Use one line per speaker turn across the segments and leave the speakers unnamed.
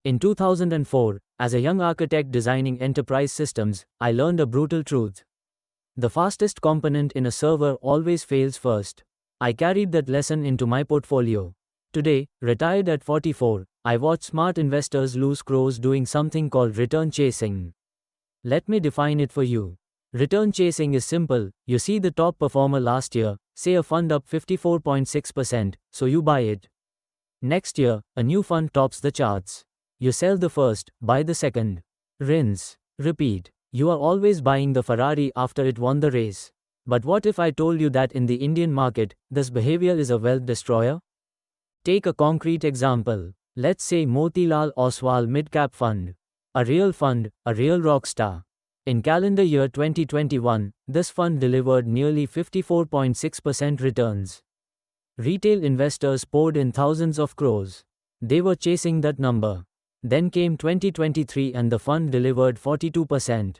In 2004, as a young architect designing enterprise systems, I learned a brutal truth. The fastest component in a server always fails first. I carried that lesson into my portfolio. Today, retired at 44, I watch smart investors lose crores doing something called return chasing. Let me define it for you. Return chasing is simple. You see the top performer last year, say a fund up 54.6%, so you buy it. Next year, a new fund tops the charts. You sell the first, buy the second. Rinse, repeat. You are always buying the Ferrari after it won the race. But what if I told you that in the Indian market, this behavior is a wealth destroyer? Take a concrete example. Let's say Motilal Oswal Midcap Fund. A real fund, a real rock star. In calendar year 2021, this fund delivered nearly 54.6% returns. Retail investors poured in thousands of crores. They were chasing that number. Then came 2023 and the fund delivered 42%.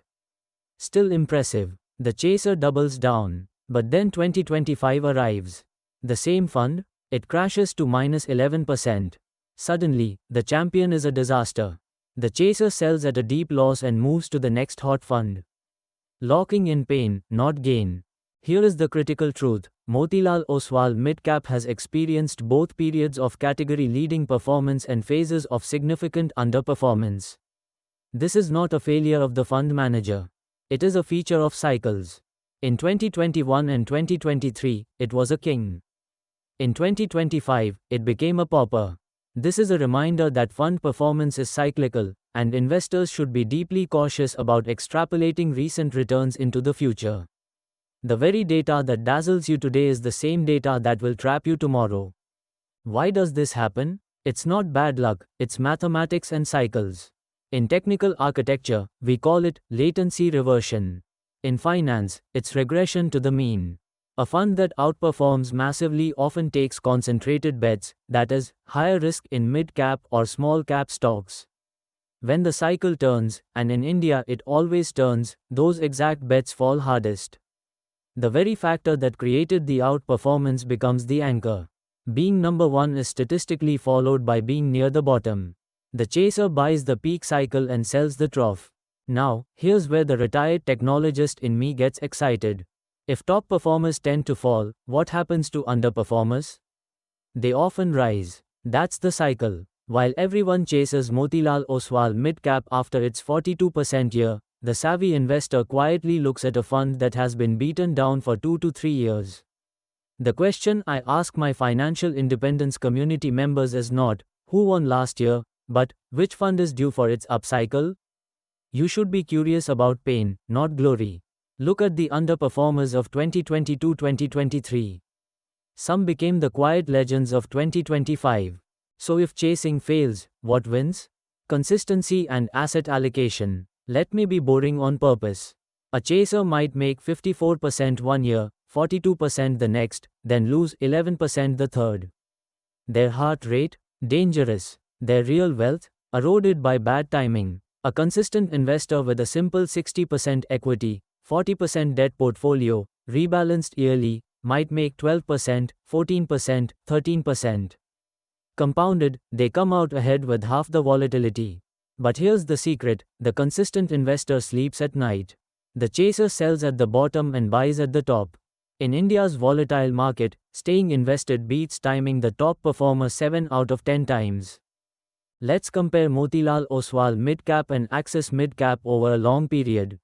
Still impressive. The chaser doubles down. But then 2025 arrives. The same fund? It crashes to -11%. Suddenly, the champion is a disaster. The chaser sells at a deep loss and moves to the next hot fund. Locking in pain, not gain. Here is the critical truth. Motilal Oswal Midcap has experienced both periods of category-leading performance and phases of significant underperformance. This is not a failure of the fund manager. It is a feature of cycles. In 2021 and 2023, it was a king. In 2025, it became a pauper. This is a reminder that fund performance is cyclical, and investors should be deeply cautious about extrapolating recent returns into the future. The very data that dazzles you today is the same data that will trap you tomorrow. Why does this happen? It's not bad luck, it's mathematics and cycles. In technical architecture, we call it latency reversion. In finance, it's regression to the mean. A fund that outperforms massively often takes concentrated bets, that is, higher risk in mid-cap or small-cap stocks. When the cycle turns, and in India it always turns, those exact bets fall hardest. The very factor that created the outperformance becomes the anchor. Being number one is statistically followed by being near the bottom. The chaser buys the peak cycle and sells the trough. Now, here's where the retired technologist in me gets excited. If top performers tend to fall, what happens to underperformers? They often rise. That's the cycle. While everyone chases Motilal Oswal Midcap after its 42% year, the savvy investor quietly looks at a fund that has been beaten down for 2 to 3 years. The question I ask my financial independence community members is not, who won last year, but, which fund is due for its upcycle? You should be curious about pain, not glory. Look at the underperformers of 2022-2023. Some became the quiet legends of 2025. So if chasing fails, what wins? Consistency and asset allocation. Let me be boring on purpose. A chaser might make 54% one year, 42% the next, then lose 11% the third. Their heart rate? Dangerous. Their real wealth? Eroded by bad timing. A consistent investor with a simple 60% equity, 40% debt portfolio, rebalanced yearly, might make 12%, 14%, 13%. Compounded, they come out ahead with half the volatility. But here's the secret, the consistent investor sleeps at night. The chaser sells at the bottom and buys at the top. In India's volatile market, staying invested beats timing the top performer 7 out of 10 times. Let's compare Motilal Oswal Midcap and Axis Midcap over a long period.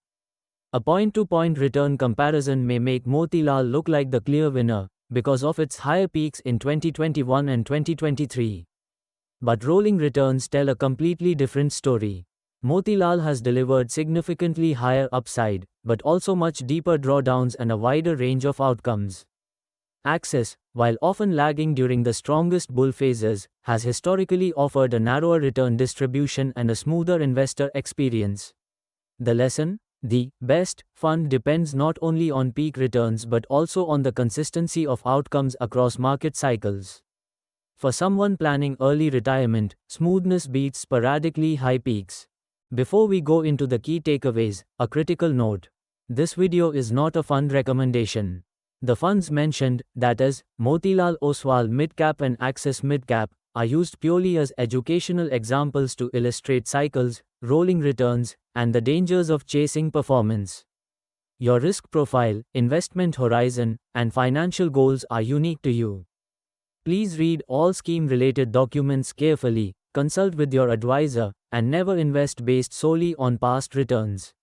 A point-to-point return comparison may make Motilal look like the clear winner, because of its higher peaks in 2021 and 2023. But rolling returns tell a completely different story. Motilal has delivered significantly higher upside, but also much deeper drawdowns and a wider range of outcomes. Axis, while often lagging during the strongest bull phases, has historically offered a narrower return distribution and a smoother investor experience. The lesson? The best fund depends not only on peak returns but also on the consistency of outcomes across market cycles. For someone planning early retirement, smoothness beats sporadically high peaks. Before we go into the key takeaways, a critical note. This video is not a fund recommendation. The funds mentioned, that is, Motilal Oswal Midcap and Axis Midcap, are used purely as educational examples to illustrate cycles, rolling returns, and the dangers of chasing performance. Your risk profile, investment horizon, and financial goals are unique to you. Please read all scheme-related documents carefully, consult with your advisor, and never invest based solely on past returns.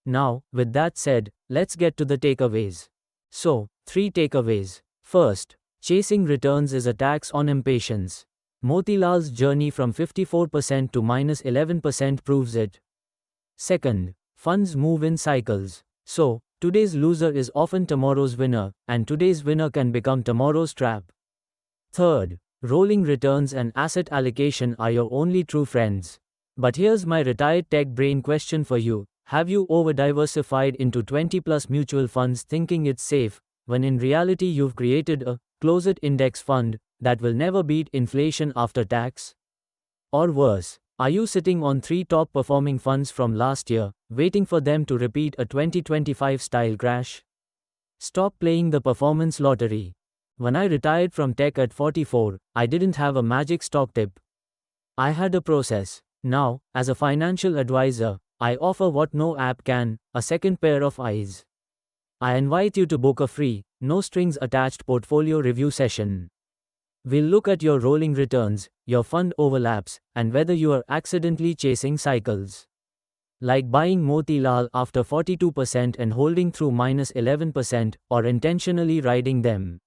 Now, with that said, let's get to the takeaways. So, 3 takeaways. First, chasing returns is a tax on impatience. Motilal's journey from 54% to -11% proves it. Second, funds move in cycles. So, today's loser is often tomorrow's winner, and today's winner can become tomorrow's trap. Third, rolling returns and asset allocation are your only true friends. But here's my retired tech brain question for you. Have you over-diversified into 20+ mutual funds thinking it's safe, when in reality you've created a closet index fund that will never beat inflation after tax? Or worse, are you sitting on 3 top-performing funds from last year, waiting for them to repeat a 2025-style crash? Stop playing the performance lottery. When I retired from tech at 44, I didn't have a magic stock tip. I had a process. Now, as a financial advisor, I offer what no app can: a second pair of eyes. I invite you to book a free, no-strings-attached portfolio review session. We'll look at your rolling returns, your fund overlaps, and whether you are accidentally chasing cycles, like buying Motilal after 42% and holding through -11%, or intentionally riding them.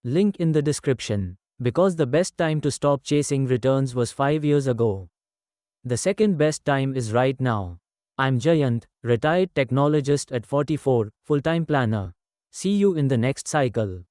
Link in the description. Because the best time to stop chasing returns was 5 years ago. The second best time is right now. I'm Jayant, retired technologist at 44, full-time planner. See you in the next cycle.